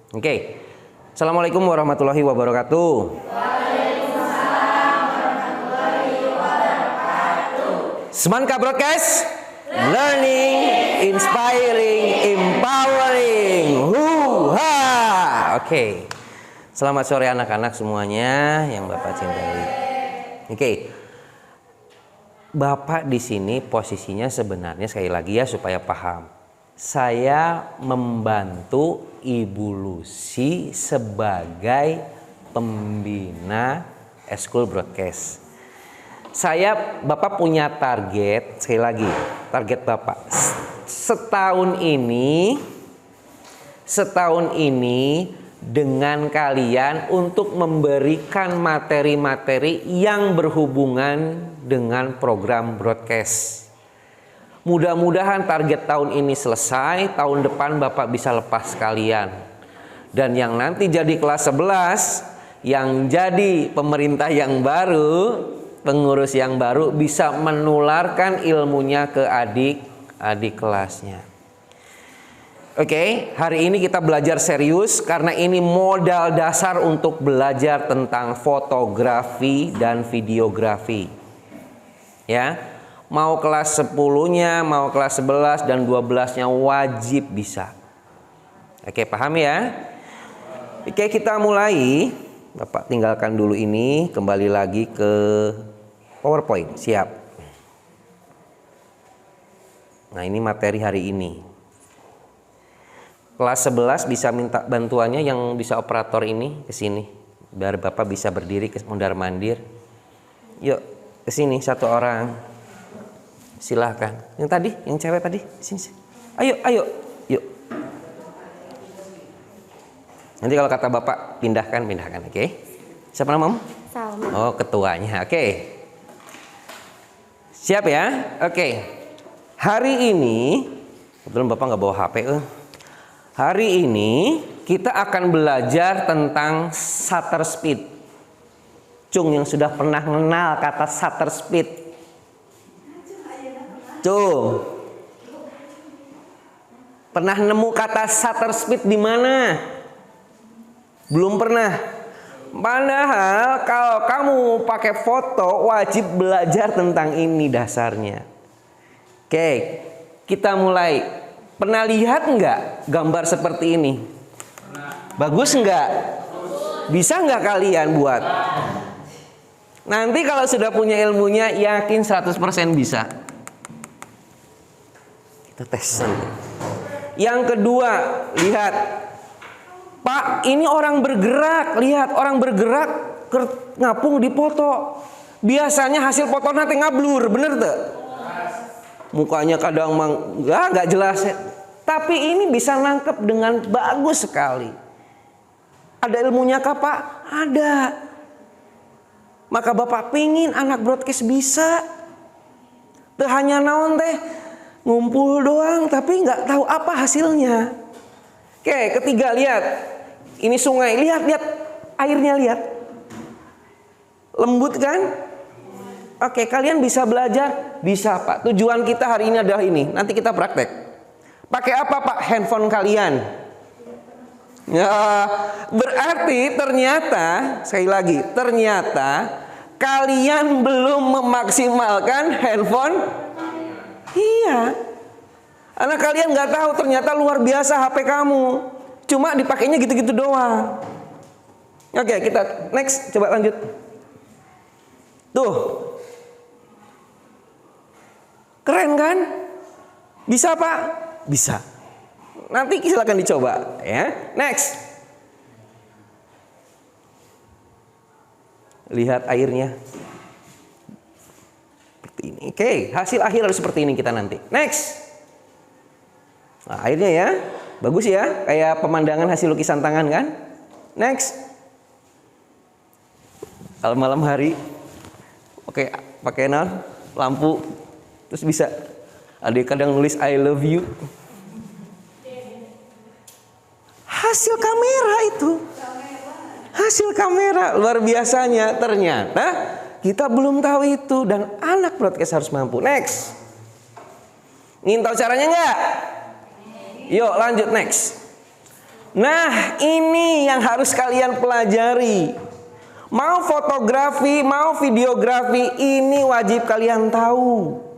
Oke. Assalamualaikum warahmatullahi wabarakatuh. Waalaikumsalam warahmatullahi wabarakatuh. Semangat Broadcast, learning, inspiring, empowering. Huha. Oke. Selamat sore anak-anak semuanya yang Bapak cintai. Oke. Bapak di sini posisinya sebenarnya sekali lagi ya supaya paham. Saya membantu Ibu Lucy sebagai pembina Eskul Broadcast. Bapak punya target, sekali lagi, target Bapak setahun ini dengan kalian untuk memberikan materi-materi yang berhubungan dengan program broadcast. Mudah-mudahan target tahun ini selesai, tahun depan Bapak bisa lepas kalian. Dan yang nanti jadi kelas 11, yang jadi pemerintah yang baru, pengurus yang baru bisa menularkan ilmunya ke adik-adik kelasnya. Oke, hari ini kita belajar serius karena ini modal dasar untuk belajar tentang fotografi dan videografi. Ya. Mau kelas 10-nya, mau kelas 11 dan 12-nya wajib bisa. Oke, paham ya? Oke, kita mulai. Bapak tinggalkan dulu ini, kembali lagi ke PowerPoint. Siap. Nah, ini materi hari ini. Kelas 11 bisa minta bantuannya yang bisa operator ini ke sini. Biar Bapak bisa berdiri mondar-mandir. Yuk, ke sini satu orang. Silahkan. Yang tadi, yang cewek tadi, sini. Ayo, yuk. Nanti kalau kata Bapak pindahkan, oke? Siapa namamu? Salma. Oh, ketuanya, oke. Siap ya? Oke. Hari ini, kebetulan Bapak nggak bawa HP. Hari ini kita akan belajar tentang shutter speed. Cung yang sudah pernah kenal kata shutter speed. Tuh, pernah nemu kata shutter speed di mana? Belum pernah. Padahal kalau kamu pakai foto wajib belajar tentang ini dasarnya. Oke, kita mulai. Pernah lihat nggak gambar seperti ini? Bagus nggak? Bisa nggak kalian buat? Nanti kalau sudah punya ilmunya yakin 100% bisa. Tes. Yang kedua, lihat. Pak, ini orang bergerak. Lihat, orang bergerak ngapung di foto. Biasanya hasil foto nanti ngablur, bener tuh? Mukanya kadang nggak jelas. Tapi ini bisa nangkep dengan bagus sekali. Ada ilmunya kah, Pak? Ada. Maka Bapak pingin anak broadcast bisa. Tuh hanya naon teh. Ngumpul doang tapi nggak tahu apa hasilnya. Oke, ketiga lihat. Ini sungai, lihat airnya lihat. Lembut kan? Oke, kalian bisa belajar? Bisa, Pak. Tujuan kita hari ini adalah ini. Nanti kita praktek. Pakai apa, Pak? Handphone kalian. Ya, berarti ternyata, sekali lagi, ternyata kalian belum memaksimalkan handphone. Iya, anak kalian nggak tahu ternyata luar biasa HP kamu. Cuma dipakainya gitu-gitu doang. Oke, kita next, coba lanjut. Tuh, keren kan? Bisa Pak? Bisa. Nanti silakan dicoba, ya. Next. Lihat airnya. Ini. Oke, hasil akhir harus seperti ini kita nanti. Next. Nah, akhirnya ya, bagus ya, kayak pemandangan hasil lukisan tangan kan? Next. Kalau malam hari, oke, pakai lampu, terus bisa. Ada kadang nulis I love you. Hasil kamera itu. Hasil kamera luar biasanya ternyata. Kita belum tahu itu dan anak broadcast harus mampu. Next. Ingin tahu caranya nggak? Yuk lanjut next. Nah, ini yang harus kalian pelajari. Mau fotografi, mau videografi, ini wajib kalian tahu.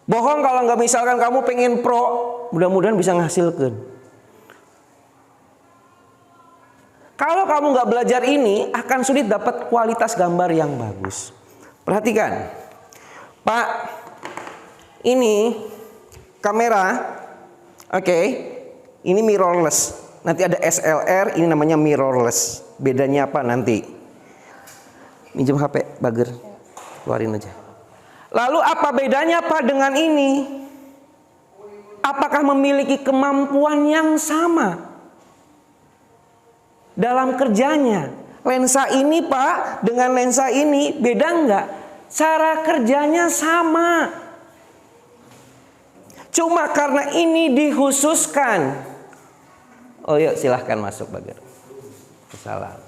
Bohong kalau nggak misalkan kamu pengen pro, mudah-mudahan bisa menghasilkan. Kalau kamu nggak belajar ini, akan sulit dapat kualitas gambar yang bagus. Perhatikan, Pak, ini kamera, oke, ini mirrorless. Nanti ada SLR, ini namanya mirrorless. Bedanya apa nanti? Minjem HP, bager, keluarin aja. Lalu apa bedanya Pak dengan ini? Apakah memiliki kemampuan yang sama dalam kerjanya? Lensa ini Pak dengan lensa ini beda nggak? Cara kerjanya sama. Cuma karena ini dikhususkan. Oh yuk silahkan masuk bager. Salam.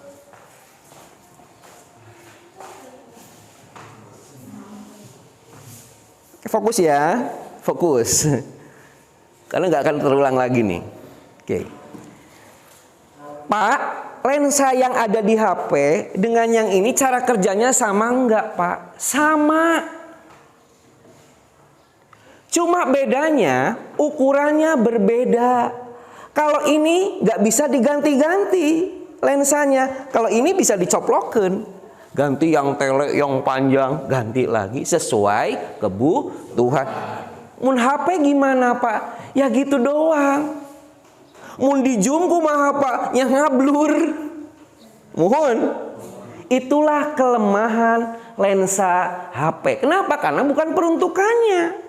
Fokus ya, fokus. Karena nggak akan terulang lagi nih. Oke. Pak, lensa yang ada di HP dengan yang ini cara kerjanya sama nggak Pak? Sama. Cuma bedanya ukurannya berbeda. Kalau ini nggak bisa diganti-ganti lensanya. Kalau ini bisa dicoplokin. Ganti yang tele yang panjang, ganti lagi sesuai kebutuhan. Mun HP gimana Pak? Ya gitu doang. Mun di zoom kumaha Pak? Ya ngablur. Mohon. Itulah kelemahan lensa HP. Kenapa? Karena bukan peruntukannya.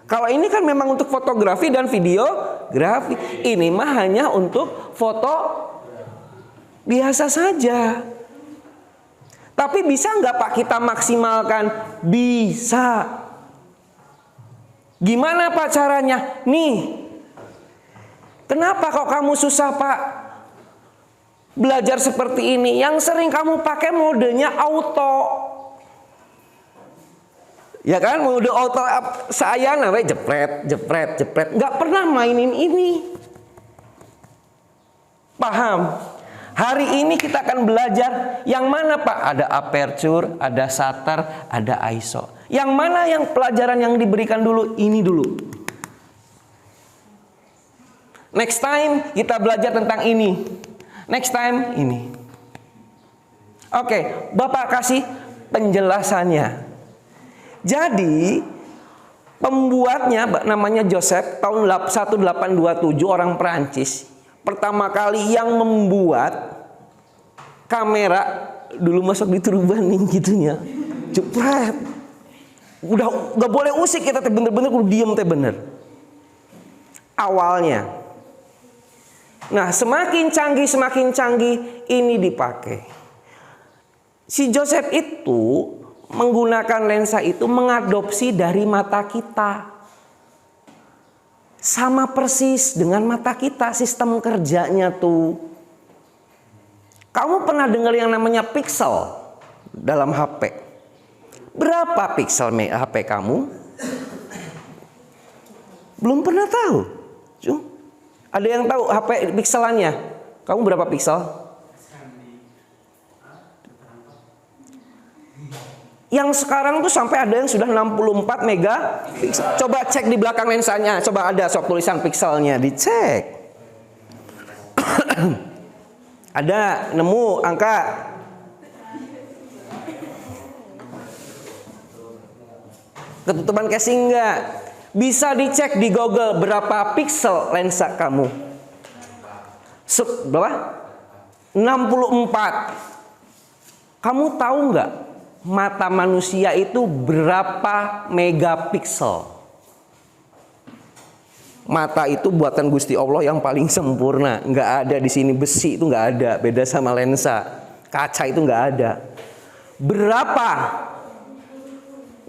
Kalau ini kan memang untuk fotografi dan videografi. Ini mah hanya untuk foto biasa saja. Tapi bisa nggak Pak kita maksimalkan? Bisa. Gimana Pak caranya? Nih. Kenapa kok kamu susah Pak belajar seperti ini? Yang sering kamu pakai modenya auto. Ya kan? Mode auto saya namanya jepret. Nggak pernah mainin ini. Paham? Hari ini kita akan belajar yang mana Pak? Ada aperture, ada shutter, ada ISO. Yang mana yang pelajaran yang diberikan dulu? Ini dulu. Next time kita belajar tentang ini. Next time ini. Oke, Bapak kasih penjelasannya. Jadi pembuatnya namanya Joseph, tahun 1827, orang Perancis. Pertama kali yang membuat kamera, dulu masuk di turbaning gitunya, jepret. Udah nggak boleh usik kita teh, bener-bener kudu diem teh bener. Awalnya. Nah semakin canggih ini dipakai. Si Joseph itu menggunakan lensa itu mengadopsi dari mata kita. Sama persis dengan mata kita sistem kerjanya tuh. Kamu pernah dengar yang namanya pixel dalam HP? Berapa pixel HP kamu? Belum pernah tahu. Ada yang tahu HP pixelannya? Kamu berapa pixel? Yang sekarang tuh sampai ada yang sudah 64 megapiksel. Coba cek di belakang lensanya. Coba ada sok tulisan pixelnya. Dicek. Ada, nemu angka. Ketutupan casing enggak? Bisa dicek di Google berapa pixel lensa kamu. Berapa? 64. Kamu tahu nggak? Mata manusia itu berapa megapiksel? Mata itu buatan Gusti Allah yang paling sempurna. Nggak ada di sini, besi itu nggak ada. Beda sama lensa. Kaca itu nggak ada. Berapa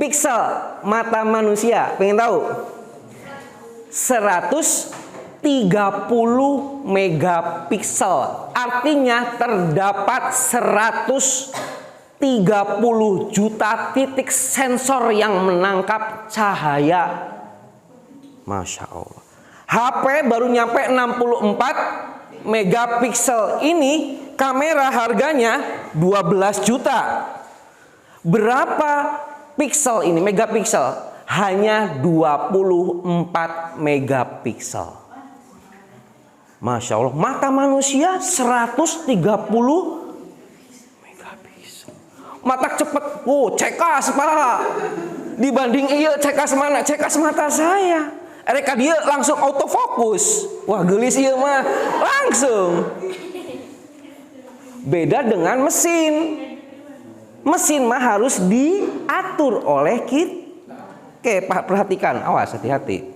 piksel mata manusia? Pengen tahu? 130 megapiksel. Artinya terdapat 130 juta titik sensor yang menangkap cahaya. Masya Allah. HP baru nyampe 64 megapiksel. Ini kamera harganya 12 juta. Berapa piksel ini? Megapiksel. Hanya 24 megapiksel. Masya Allah. Mata manusia 130 megapiksel. Mata cepet. Cekas Pak. Dibanding iya cekas mana? Cekas mata saya. Reka dia langsung autofokus. Wah gelis iya mah. Langsung. Beda dengan mesin. Mesin mah harus diatur oleh kita. Oke, perhatikan. Awas, hati-hati.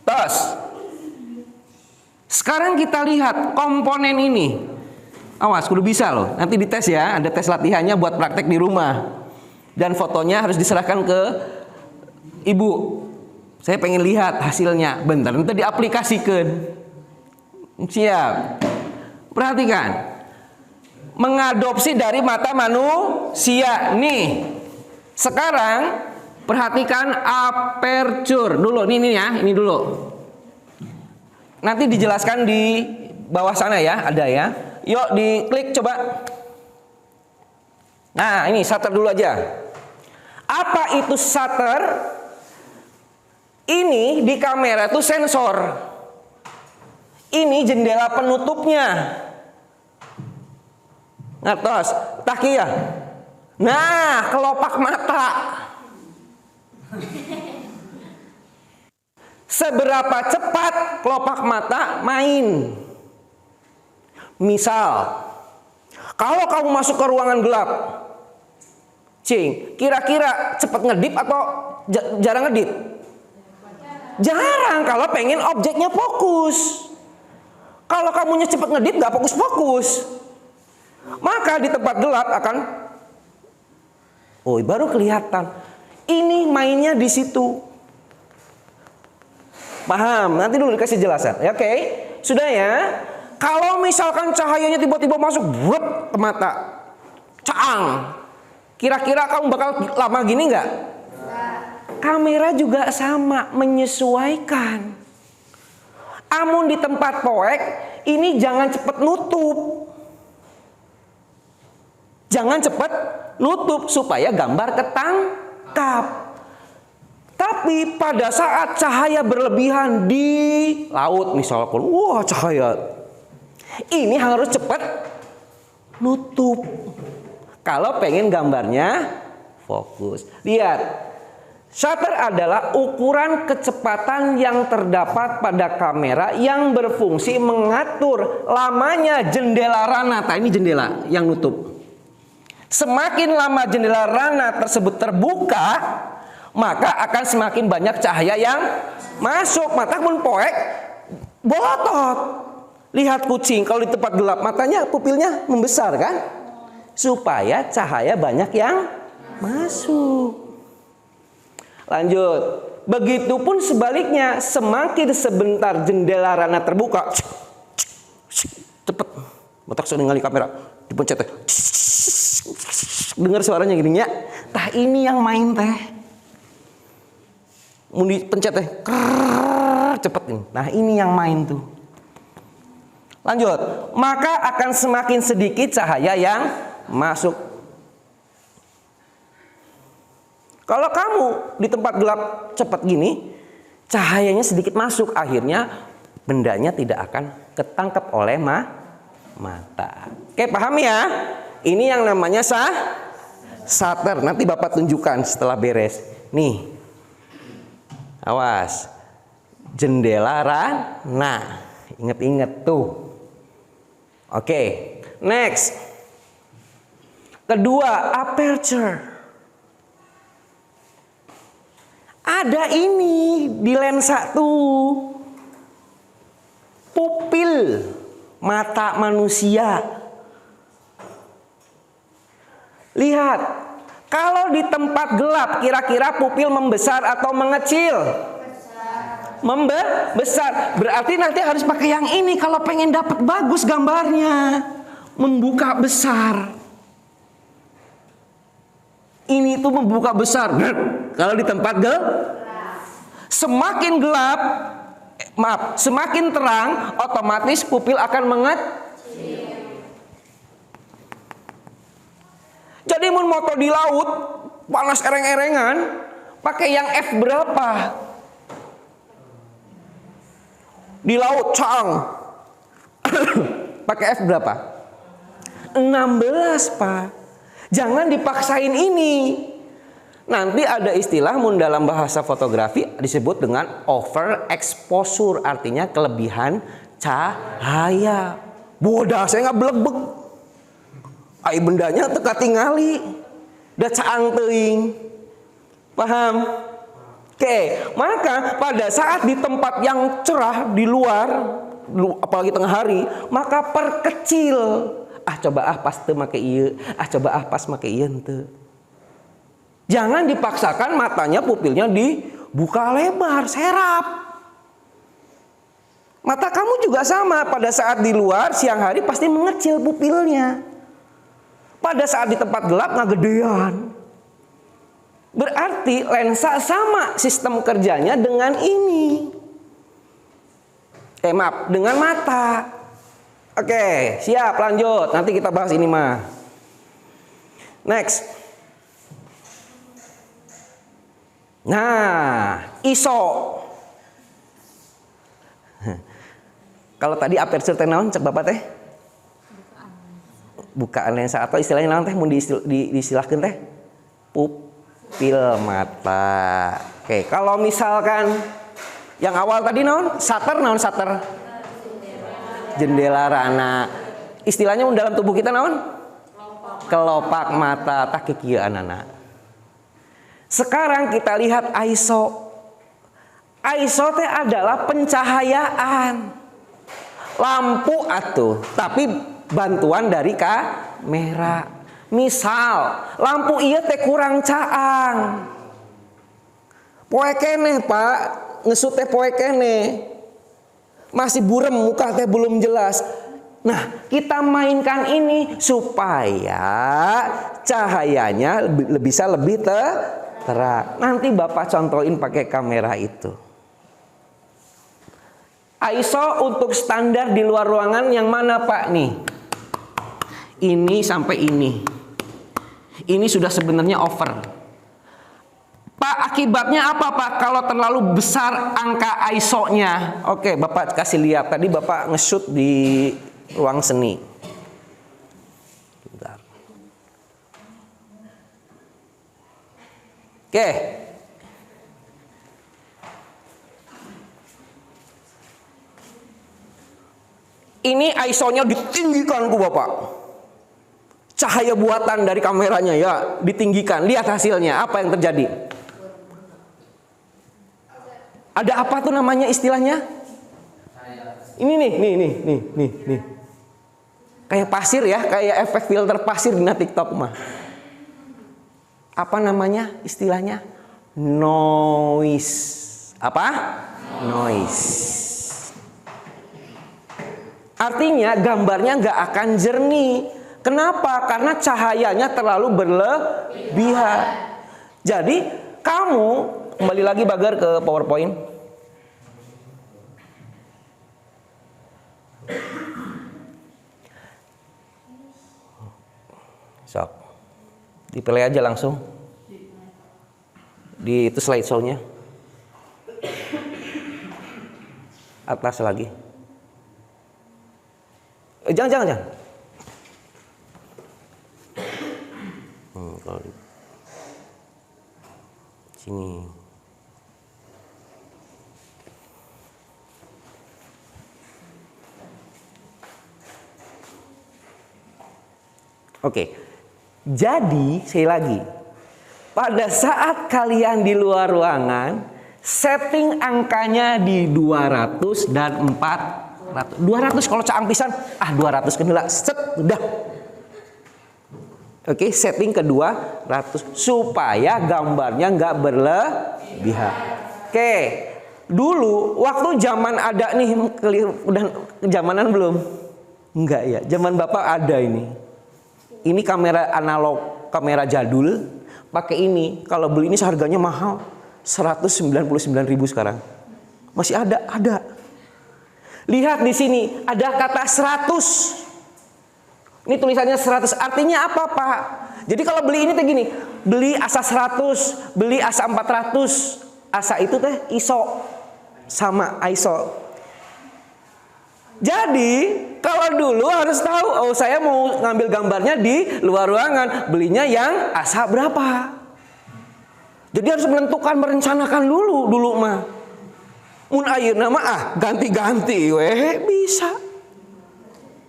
Tos. Sekarang kita lihat komponen ini. Awas, kudu bisa loh. Nanti dites ya. Ada tes latihannya buat praktek di rumah. Dan fotonya harus diserahkan ke ibu. Saya pengen lihat hasilnya. Bentar, nanti diaplikasikan. Siap. Perhatikan. Mengadopsi dari mata manusia. Nih. Sekarang perhatikan aperture dulu. Ini ya, ini dulu. Nanti dijelaskan di bawah sana ya, ada ya. Yuk diklik coba. Nah, ini shutter dulu aja. Apa itu shutter? Ini di kamera itu sensor. Ini jendela penutupnya. Ngertos? Takia. Nah, kelopak mata. Seberapa cepat kelopak mata main? Misal, kalau kamu masuk ke ruangan gelap, Cing, kira-kira cepat ngedip atau jarang ngedip? Jarang kalau pengen objeknya fokus. Kalau kamunya cepat ngedip gak fokus-fokus. Maka di tempat gelap akan baru kelihatan. Ini mainnya di situ. Paham? Nanti dulu dikasih jelasan. Ya, oke. Sudah ya. Kalau misalkan cahayanya tiba-tiba masuk ke mata. Caang. Kira-kira kamu bakal lama gini nggak? Kamera juga sama, menyesuaikan. Amun di tempat poek, ini jangan cepet nutup. Jangan cepet nutup supaya gambar ketangkap. Tapi pada saat cahaya berlebihan di laut misalkan, wah cahaya, ini harus cepet nutup. Kalau pengen gambarnya fokus. Lihat, shutter adalah ukuran kecepatan yang terdapat pada kamera yang berfungsi mengatur lamanya jendela rana. Nah, ini jendela yang nutup. Semakin lama jendela rana tersebut terbuka, maka akan semakin banyak cahaya yang masuk. Mata pun poek, bolotot. Lihat kucing, kalau di tempat gelap matanya, pupilnya membesar kan? Supaya cahaya banyak yang masuk. Lanjut. Begitupun sebaliknya, semakin sebentar jendela rana terbuka, cepet. Matak sudah ngali kamera, dipencet. Dengar suaranya gini ya. Tah ini yang main teh. Mau dipencet teh, cepet ini. Nah ini yang main tuh. Lanjut. Maka akan semakin sedikit cahaya yang masuk. Kalau kamu di tempat gelap cepat gini, cahayanya sedikit masuk, akhirnya bendanya tidak akan ketangkap oleh mata. Oke, paham ya? Ini yang namanya shutter. Nanti Bapak tunjukkan setelah beres. Nih. Awas. Jendela rana. Ingat-ingat tuh. Oke, next. Kedua, aperture. Ada ini di lensa tuh. Pupil mata manusia. Lihat, kalau di tempat gelap kira-kira pupil membesar atau mengecil? Membesar. Berarti nanti harus pakai yang ini kalau pengen dapat bagus gambarnya. Membuka besar. Ini tuh membuka besar. Kalau di tempat gelap, semakin gelap Maaf, semakin terang otomatis pupil akan mengecil. Jadi mun moto di laut panas ereng-erengan, pakai yang F berapa? Di laut Cang. Pakai F berapa? 16, Pak. Jangan dipaksain ini. Nanti ada istilah mun dalam bahasa fotografi disebut dengan overexposure, artinya kelebihan cahaya. Bodah, saya nggak belebek. Ai bendanya teka tingali. Da caang teuing. Paham? Oke, maka pada saat di tempat yang cerah di luar, apalagi tengah hari, maka perkecil. Coba pas teu make ieu, coba pas make ieu henteu. Jangan dipaksakan matanya, pupilnya dibuka lebar, serap. Mata kamu juga sama, pada saat di luar siang hari pasti mengecil pupilnya. Pada saat di tempat gelap ngegedean. Berarti lensa sama sistem kerjanya dengan ini. Maaf, dengan mata. Oke, siap, lanjut. Nanti kita bahas ini mah. Next. Nah, ISO. Kalau tadi aperture teh naon cek Bapak teh? Bukaan lensa atau istilahnya naon teh mun diistilahkeun teh? Pupil mata. Oke, kalau misalkan yang awal tadi naon? Shutter naon shutter? Jendela rana. Istilahnya dalam tubuh kita naon? Kelopak mata tak kieu anana. Sekarang kita lihat ISO. ISO teh adalah pencahayaan. Lampu atuh, tapi bantuan dari kamera. Misal, lampu ieu teh kurang caang. Poe keneh, Pak. Ngesut teh poe keneh. Masih burem, muka teh belum jelas. Nah, kita mainkan ini supaya cahayanya bisa lebih terang. Nanti Bapak contohin pakai kamera itu. ISO untuk standar di luar ruangan yang mana Pak nih? Ini sampai ini. Ini sudah sebenarnya over. Pak, akibatnya apa Pak kalau terlalu besar angka ISO-nya? Oke, Bapak kasih lihat. Tadi Bapak nge-shoot di ruang seni. Bentar. Oke. Ini ISO-nya ditinggikan ku Bapak. Cahaya buatan dari kameranya ya ditinggikan. Lihat hasilnya, apa yang terjadi? Ada apa tuh namanya istilahnya? Ini nih. Kayak pasir ya, kayak efek filter pasir di TikTok mah. Apa namanya istilahnya? Noise. Apa? Noise. Artinya gambarnya nggak akan jernih. Kenapa? Karena cahayanya terlalu berlebihan. Jadi kamu kembali lagi Bagar ke PowerPoint. Sok. Dipilih aja langsung. Di itu slideshow-nya. Atas lagi. Jangan. Kalau di sini. Oke. Jadi, sekali lagi. Pada saat kalian di luar ruangan, setting angkanya di 200 dan 400. 200 kalau caang pisan, 200 kendala, set, udah. Oke, setting ke 200 supaya gambarnya nggak berlebihan. Oke, dulu waktu zaman ada nih, udah zamanan belum? Enggak ya, zaman Bapak ada ini. Ini kamera analog, kamera jadul, pakai ini. Kalau beli ini harganya mahal, 199.000 sekarang. Masih ada. Lihat di sini ada kata 100. Ini tulisannya 100, artinya apa, Pak? Jadi kalau beli ini teh gini, beli asa 100, beli asa 400. Asa itu teh iso, sama iso. Jadi kalau dulu harus tahu, oh saya mau ngambil gambarnya di luar ruangan, belinya yang asa berapa. Jadi harus menentukan, merencanakan dulu mah. Mun ayeuna mah ganti-ganti weh bisa.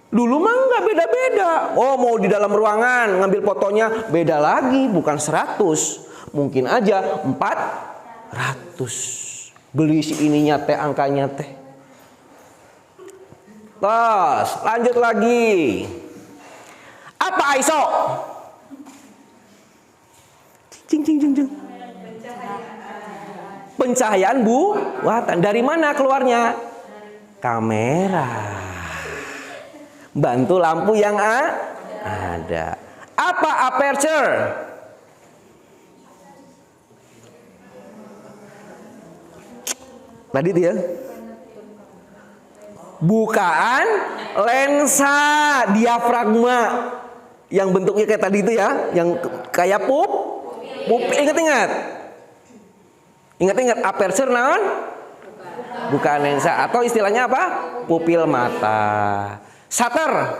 Dulu mah nggak beda-beda. Oh mau di dalam ruangan ngambil fotonya beda lagi, bukan 100, mungkin aja 400. Beli si ininya teh, angkanya teh. Terus lanjut lagi. Apa ISO? Cing. Pencahayaan buatan. Dari mana keluarnya? Kamera. Bantu lampu yang ada. Apa aperture? Tadi dia bukaan lensa diafragma yang bentuknya kayak tadi itu ya, yang kayak ingat aperture naon? Bukaan lensa atau istilahnya apa? Pupil mata. Shutter,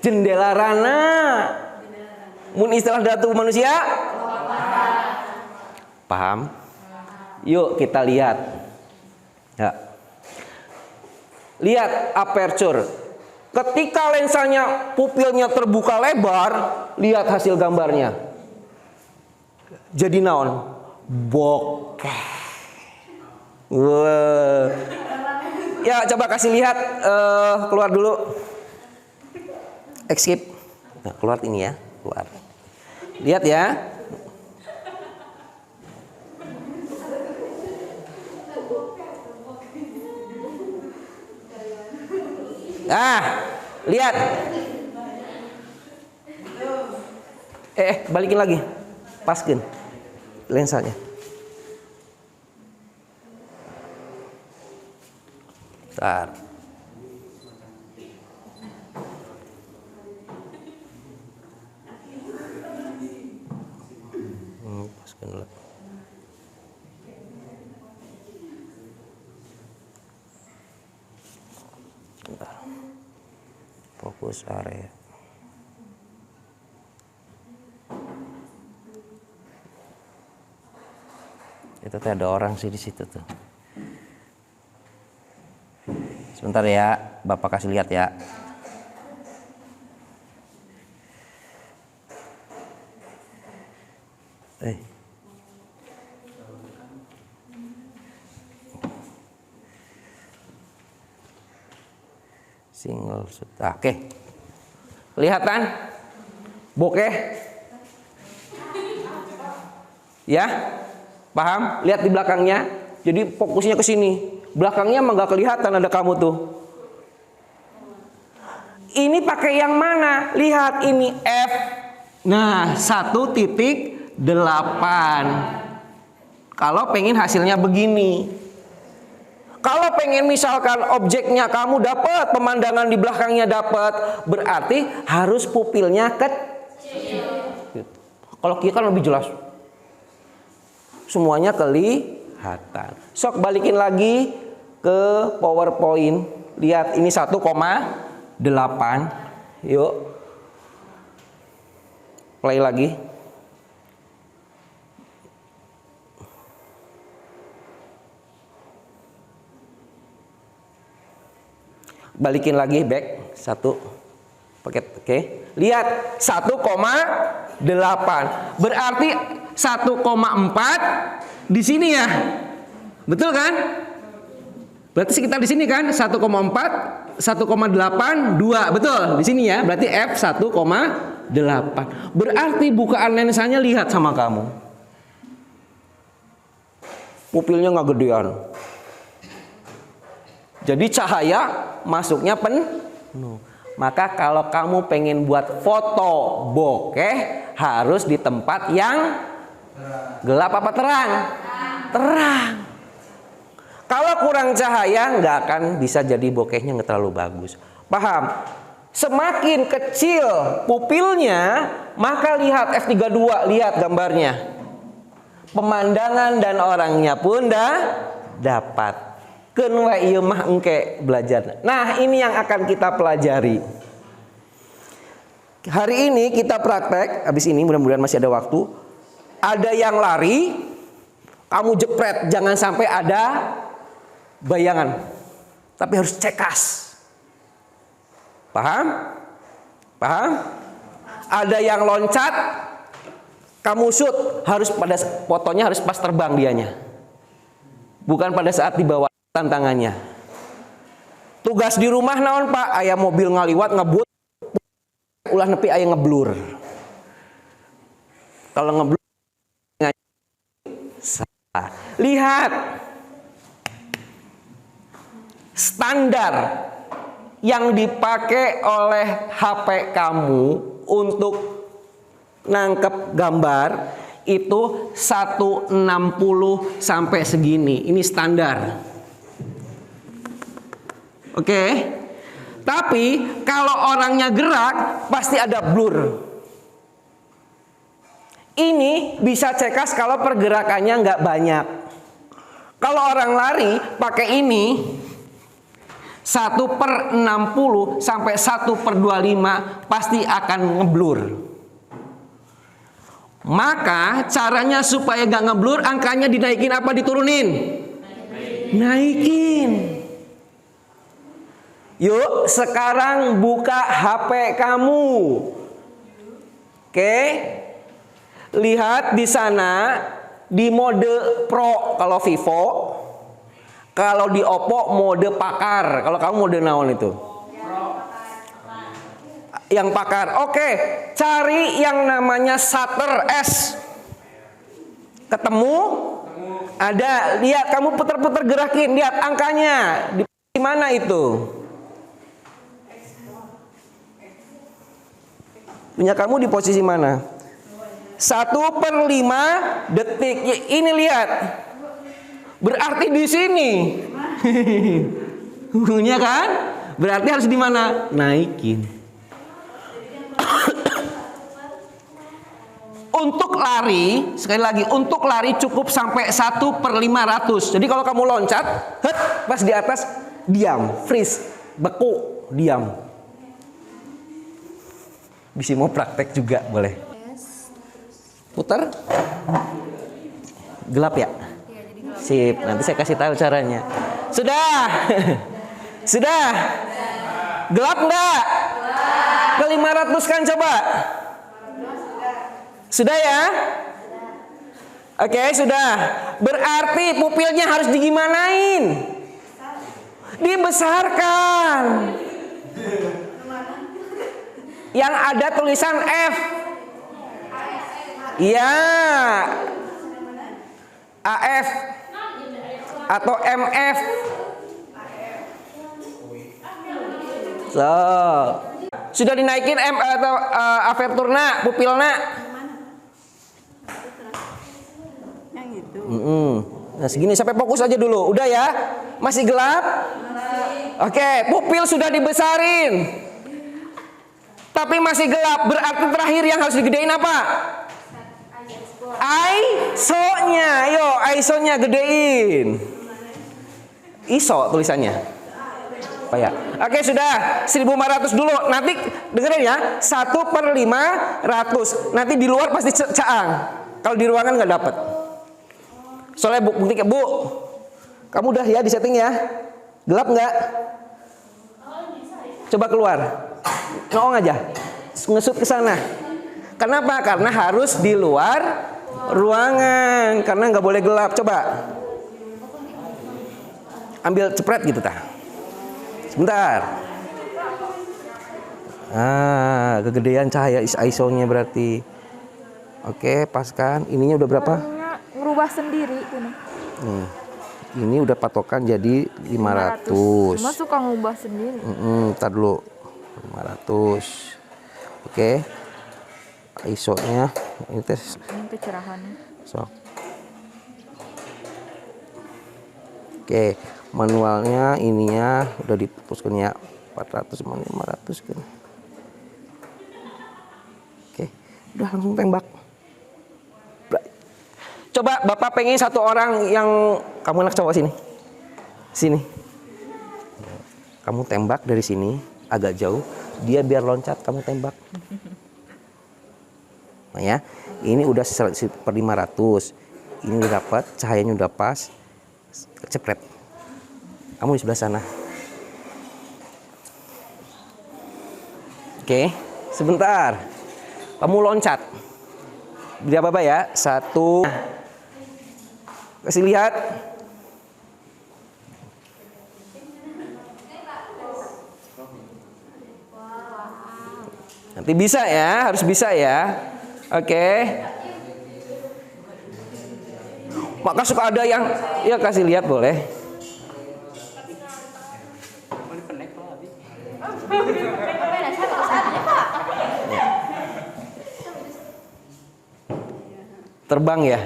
jendela rana. Mun istilah datu manusia, paham? Yuk kita lihat. Ya. Lihat aperture. Ketika lensanya, pupilnya terbuka lebar, lihat hasil gambarnya. Jadi naon? Bokeh. Wow. Ya coba kasih lihat, keluar dulu. Escape. Nah, keluar ini ya, keluar. Lihat ya. Ah, lihat. Balikin lagi. Paskin lensanya. Bentar. Paskin dulu. Bentar. Fokus area. Itu tuh ada orang sih di situ tuh. Sebentar ya, Bapak kasih lihat ya. Single sudah. Oke. Kelihatan? Bokeh? Ya? Paham? Lihat di belakangnya. Jadi fokusnya ke sini. Belakangnya emang gak kelihatan ada kamu tuh. Ini pakai yang mana? Lihat ini F. Nah, 1.8. Kalau pengen hasilnya begini. Kalau pengen misalkan objeknya kamu dapat, pemandangan di belakangnya dapat, berarti harus pupilnya kecil. Kalau kiri kan lebih jelas. Semuanya kelihatan. Sok balikin lagi ke PowerPoint. Lihat ini 1,8. Yuk. Play lagi. Balikin lagi back 1 paket. Oke. Lihat 1,8. Berarti 1,4 di sini ya. Betul kan? Berarti sekitar di sini kan 1,4, 1,8, 2. Betul di sini ya. Berarti F 1,8. Berarti bukaan lensanya lihat sama kamu. Pupilnya nggak gedean. Jadi cahaya masuknya penuh. Maka kalau kamu pengen buat foto bokeh harus di tempat yang gelap apa terang? Terang. Kalau kurang cahaya nggak akan bisa jadi bokehnya, nggak terlalu bagus. Paham? Semakin kecil pupilnya, maka lihat F32, lihat gambarnya. Pemandangan dan orangnya pun dapat. Kenwa ieu mah engke belajar. Nah, ini yang akan kita pelajari. Hari ini kita praktek, habis ini mudah-mudahan masih ada waktu. Ada yang lari, kamu jepret, jangan sampai ada bayangan. Tapi harus cekas. Paham? Paham? Ada yang loncat, kamu shoot, harus pada fotonya harus pas terbang dianya. Bukan pada saat dibawa tantangannya. Tugas di rumah naon Pak? Aya mobil ngaliwat ngebut, ulah nepi aya ngeblur. Kalau ngeblur salah. Lihat standar yang dipakai oleh HP kamu untuk nangkep gambar itu 160 sampai segini. Ini standar. Oke. Tapi kalau orangnya gerak pasti ada blur. Ini bisa cekas kalau pergerakannya nggak banyak. Kalau orang lari pakai ini 1/60 sampai 1/25 pasti akan ngeblur. Maka caranya supaya gak ngeblur, angkanya dinaikin apa diturunin? Naikin. Yuk sekarang buka HP kamu. Oke. Lihat di sana di mode Pro kalau Vivo. Kalau di Oppo mode pakar. Kalau kamu mode naon itu? Yang pakar. Oke, cari yang namanya shutter S. Ketemu? Ada. Lihat, kamu putar-putar gerakin. Lihat angkanya. Di mana itu? Punya kamu di posisi mana? 1/5 detik. Ini lihat. Berarti di sini. Punya kan? Berarti harus di mana? Naikin. Untuk lari, sekali lagi, untuk lari cukup sampai 1/500. Jadi kalau kamu loncat, pas di atas, diam, freeze, beku, diam. Bisa mau praktek juga boleh. Putar. Gelap ya? Sip, nanti saya kasih tahu caranya. Sudah? Sudah? Gelap enggak? Ke 500 kan coba? Sudah ya? Oke, sudah. Berarti pupilnya harus digimanain? Dibesarkan. Yang ada tulisan F. Ya. AF atau MF. So, sudah dinaikin M atau aperturna, pupilna. Yang itu. Nah, segini sampai fokus aja dulu. Udah ya? Masih gelap? Oke, pupil sudah dibesarin. Tapi masih gelap, berarti terakhir yang harus digedein apa? ISO-nya, yo ISO-nya gedein. ISO tulisannya. Apa ya? Oke sudah 1.500 dulu. Nanti dengerin ya, 1/500. Nanti di luar pasti caang. Kalau di ruangan nggak dapat. Soalnya bukti Bu, kamu udah ya di setting ya. Gelap nggak? Coba keluar. Noong aja. Ngesut ke sana. Kenapa? Karena harus di luar ruangan, karena nggak boleh gelap. Coba ambil cepret gitu tah. Sebentar. Kegedean cahaya ISO-nya berarti. Oke, paskan. Ininya udah berapa? Ngerubah sendiri ini. Ini udah patokan jadi 500. Cuma suka ngubah sendiri. Ntar dulu 500. Oke. ISO-nya ini tes. Ini kecerahannya. Sok. Oke, manualnya ininya udah dihapuskan ya. 400 sama 500 kan. Oke, udah langsung tembak. Coba Bapak pengen satu orang yang kamu anak cowok sini. Sini. Kamu tembak dari sini agak jauh, dia biar loncat kamu tembak. Nah ya, ini udah 1/500. Ini udah dapat, cahayanya udah pas. Cepret. Kamu di sebelah sana. Oke, sebentar. Kamu loncat. Dia apa ya? 1. Kasih lihat. Nanti bisa ya, harus bisa ya. Oke. Maka suka ada yang ya kasih lihat boleh. Terbang ya.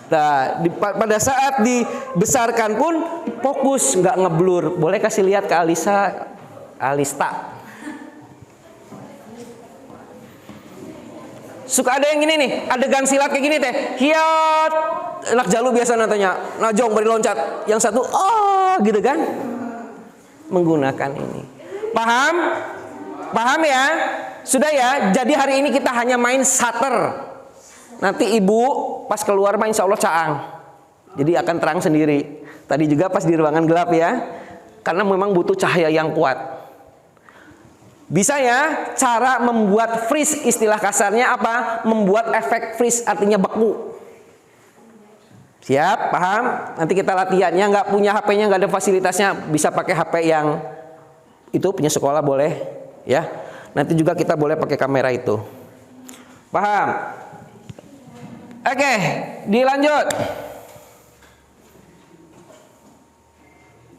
Nah, pada saat dibesarkan pun fokus, nggak ngeblur. Boleh kasih lihat ke Alista. Suka ada yang gini nih, adegan silat kayak gini teh. Hiat, anak jalu biasa nantanya, najong beri loncat. Yang satu, oh gitu kan. Menggunakan ini. Paham? Paham ya? Sudah ya, jadi hari ini kita hanya main shutter. Nanti ibu pas keluar main insya Allah caang. Jadi akan terang sendiri. Tadi juga pas di ruangan gelap ya. Karena memang butuh cahaya yang kuat. Bisa ya cara membuat freeze, istilah kasarnya apa? Membuat efek freeze artinya beku. Siap? Paham? Nanti kita latihannya, nggak punya HP-nya, nggak ada fasilitasnya, bisa pakai HP yang itu punya sekolah boleh ya. Nanti juga kita boleh pakai kamera itu. Paham? Oke, dilanjut.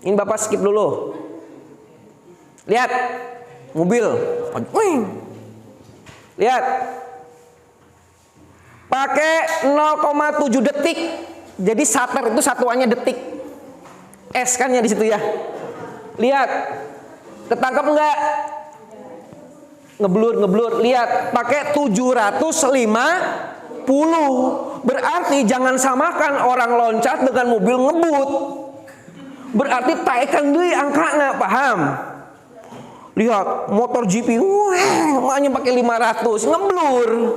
Ini Bapak skip dulu. Lihat mobil. Lihat. Pakai 0,7 detik. Jadi shutter itu satuannya detik. S kan ya di situ ya. Lihat. Ketangkap enggak? Ngeblur. Lihat, pakai 750. Berarti jangan samakan orang loncat dengan mobil ngebut. Berarti taekan deui angkana, paham? Lihat, motor GP, makanya pakai 500, ngeblur.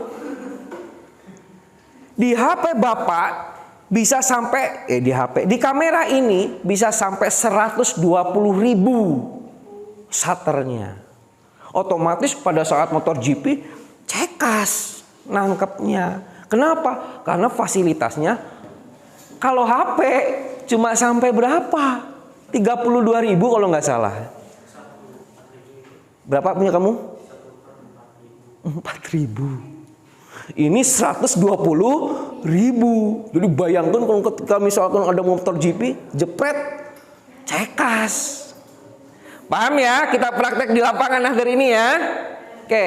Di HP Bapak bisa sampai di kamera ini bisa sampai 120.000 shutternya. Otomatis pada saat motor GP cekas nangkepnya. Kenapa? Karena fasilitasnya kalau HP cuma sampai berapa? 32.000 kalau nggak salah. Berapa punya kamu? 4.000. Ini 120.000. Jadi bayangkan kalau ketika misalkan ada motor GP, jepret, cekas. Paham ya? Kita praktek di lapangan hari ini ya. Oke,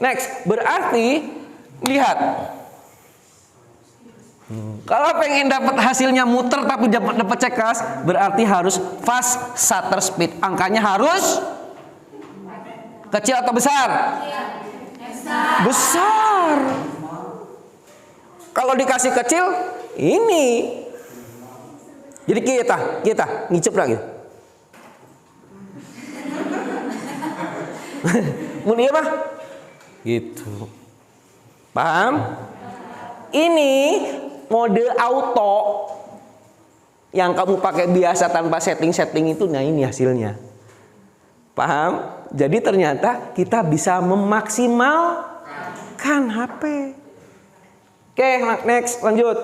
next. Berarti lihat. Kalau pengen dapat hasilnya muter tapi dapat cekas, berarti harus fast shutter speed. Angkanya harus kecil atau besar? Besar. Kalau dikasih kecil, ini. Jadi kita ngicep lagi. Mau dia apa? Gitu. Paham? Ini mode auto yang kamu pakai biasa tanpa setting itu, nah ini hasilnya. Paham? Jadi ternyata kita bisa memaksimalkan HP. Oke, next, lanjut.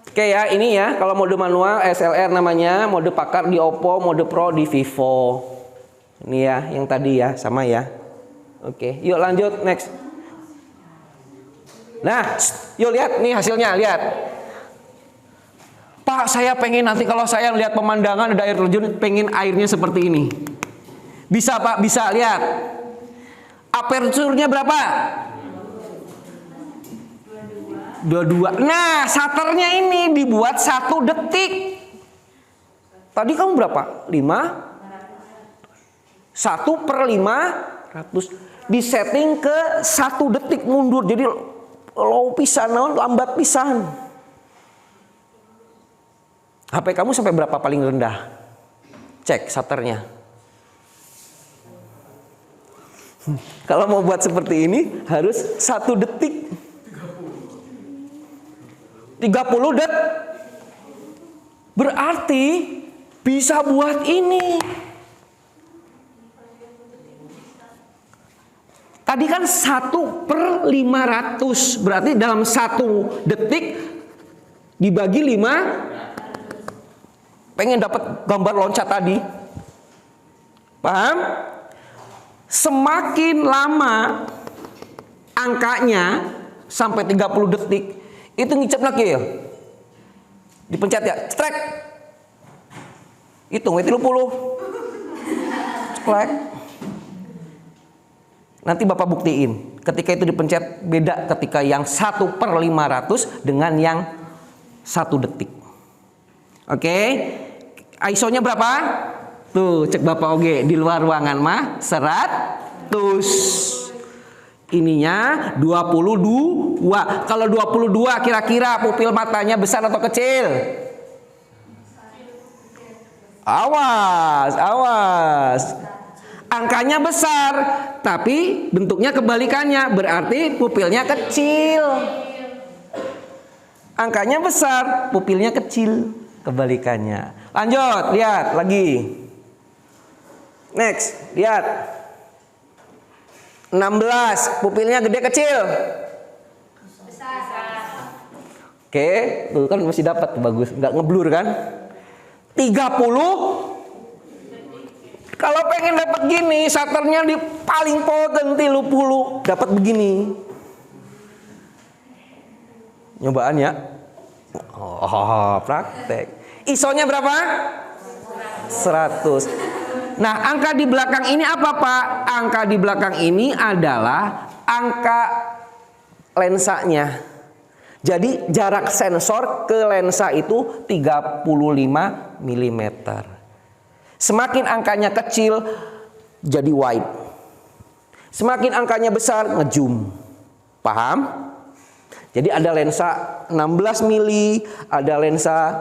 Oke ya, ini ya kalau mode manual SLR namanya, mode pakar di Oppo, mode Pro di Vivo. Ini ya, yang tadi ya, sama ya. Oke, yuk lanjut, next. Nah, yuk lihat nih hasilnya, lihat. Pak, saya pengen nanti kalau saya lihat pemandangan ada air terjun, pengen airnya seperti ini. Bisa Pak, bisa, lihat. Aperture-nya berapa? 22. Nah, shutternya ini dibuat 1 detik. Tadi kamu berapa? 1/500. Disetting ke 1 detik mundur. Jadi low pisan, lambat pisan. HP kamu sampai berapa paling rendah? Cek shutternya. Kalau mau buat seperti ini harus 1 detik. 30 detik. Berarti bisa buat ini. Tadi kan 1/500. Berarti dalam 1 detik dibagi 5. Pengen dapat gambar loncat tadi. Paham? Semakin lama angkanya sampai 30 detik, itu ngicep lagi ya. Dipencet ya, strek. Hitung 30. Strek. Nanti Bapak buktiin. Ketika itu dipencet beda ketika yang 1/500 dengan yang 1 detik. Oke. ISO-nya berapa? Tuh, cek Bapak oge di luar ruangan mah 100. Ininya 22. Kalau 22 kira-kira pupil matanya besar atau kecil? Awas, awas. Angkanya besar, tapi bentuknya kebalikannya, berarti pupilnya kecil. Angkanya besar, pupilnya kecil, kebalikannya. Lanjut, lihat lagi. Next, lihat. 16, pupilnya gede kecil? Oke, tuh kan masih dapat, bagus, nggak ngeblur kan? 30. Kalau pengen dapat gini, shutternya di paling poten 30, dapat begini. Nyobaan ya? Oh, praktek. ISO-nya berapa? 100. Nah, angka di belakang ini apa, Pak? Angka di belakang ini adalah angka lensanya. Jadi jarak sensor ke lensa itu 35 mm. Semakin angkanya kecil jadi wide. Semakin angkanya besar ngezoom. Paham? Jadi ada lensa 16 mili, ada lensa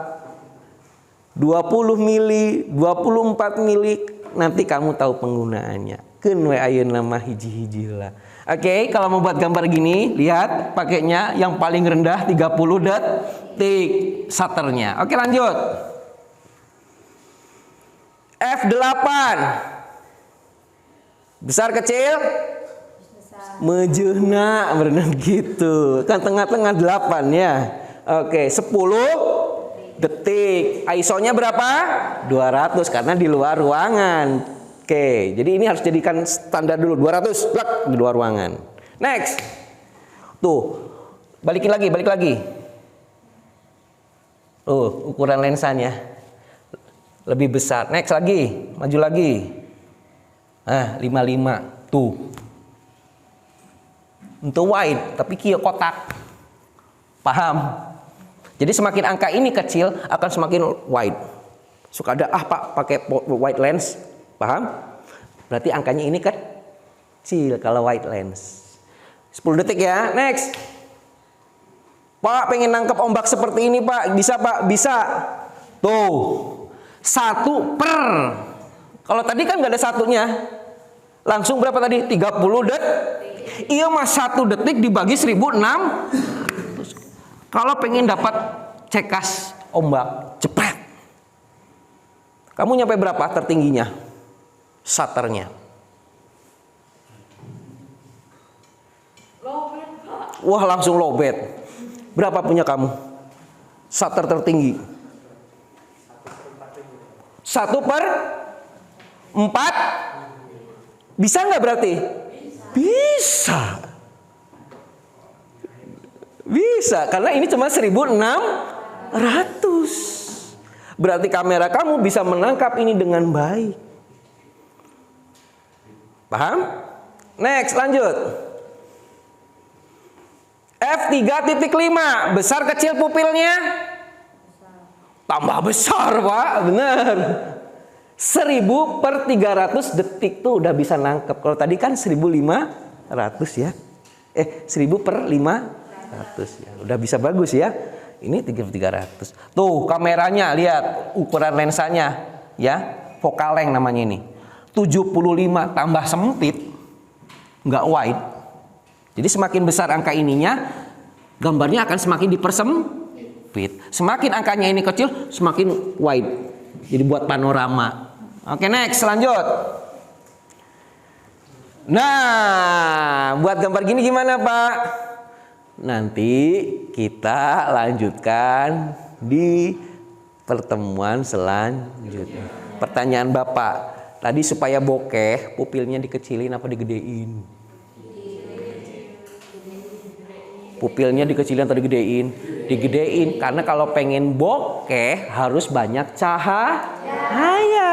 20 mili, 24 mili. Nanti kamu tahu penggunaannya. Keun we ayeuna mah hiji-hiji lah. Oke, kalau mau buat gambar gini, lihat pakainya yang paling rendah 30 detik shutternya. Oke, lanjut. F8. Besar kecil? Mejeuna berenang gitu. Kan tengah-tengah 8 ya. Oke, 10 detik. ISO-nya berapa? 200 karena di luar ruangan. Oke, jadi ini harus jadikan standar dulu 200 plak di luar ruangan. Next. Tuh. Balik lagi. Tuh, ukuran lensanya lebih besar. Next lagi, maju lagi. 55. Tuh. Untuk wide, tapi kieu kotak. Paham? Jadi semakin angka ini kecil akan semakin wide. Suka ada Pak pakai wide lens, paham? Berarti angkanya ini kecil kalau wide lens. 10 detik ya. Next. Pak pengen nangkep ombak seperti ini Pak, bisa Pak? Bisa. Tuh. 1 per. Kalau tadi kan nggak ada satunya. Langsung berapa tadi? 30 detik. Iya mas 1 detik dibagi 1006. Kalau pengen dapat cekas ombak, cepet. Kamu nyampe berapa tertingginya? Shutternya. Wah langsung lowbat. Berapa punya kamu? Shutter tertinggi. 1/4? Bisa nggak berarti? Bisa. Bisa, karena ini cuma 1600. Berarti kamera kamu bisa menangkap ini dengan baik. Paham? Next, lanjut. F3.5. Besar kecil pupilnya? Tambah besar, Pak. Benar. 1000/300 detik tuh udah bisa nangkep. Kalau tadi kan 1500 ya. 1000/500 ya. Udah bisa bagus ya. Ini 300. Tuh kameranya lihat ukuran lensanya ya. Focal length namanya ini. 75 tambah sempit, nggak wide. Jadi semakin besar angka ininya, gambarnya akan semakin dipersempit. Semakin angkanya ini kecil, semakin wide. Jadi buat panorama. Oke, next, lanjut. Nah, buat gambar gini gimana, Pak? Nanti kita lanjutkan di pertemuan selanjutnya. Pertanyaan Bapak, tadi supaya bokeh, pupilnya dikecilin apa digedein? Pupilnya dikecilin atau digedein? Digedein, karena kalau pengen bokeh harus banyak cahaya.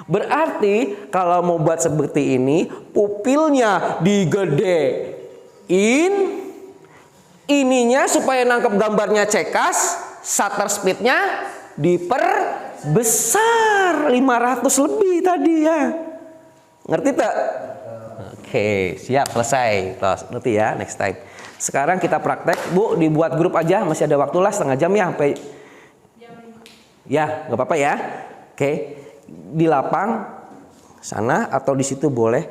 Berarti kalau mau buat seperti ini, pupilnya digedein, ininya supaya nangkep gambarnya cekas, shutter speednya diperbesar 500 lebih tadi ya. Ngerti tak? Oke, siap, selesai. Terus, ngerti ya, next time. Sekarang kita praktek, Bu, dibuat grup aja, masih ada waktu lah setengah jam ya sampai. Ya, nggak apa-apa ya. Oke, di lapang sana atau di situ boleh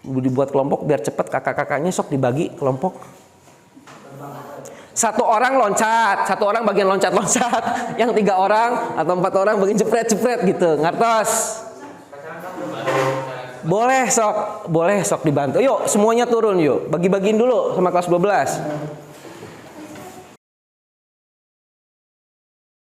dibuat kelompok biar cepet, kakak-kakaknya sok dibagi kelompok. Satu orang loncat, satu orang bagian loncat-loncat, yang 3 orang atau 4 orang bagian jepret-jepret gitu, ngertos? Boleh sok dibantu. Yuk semuanya turun yuk, bagi-bagiin dulu sama kelas 12.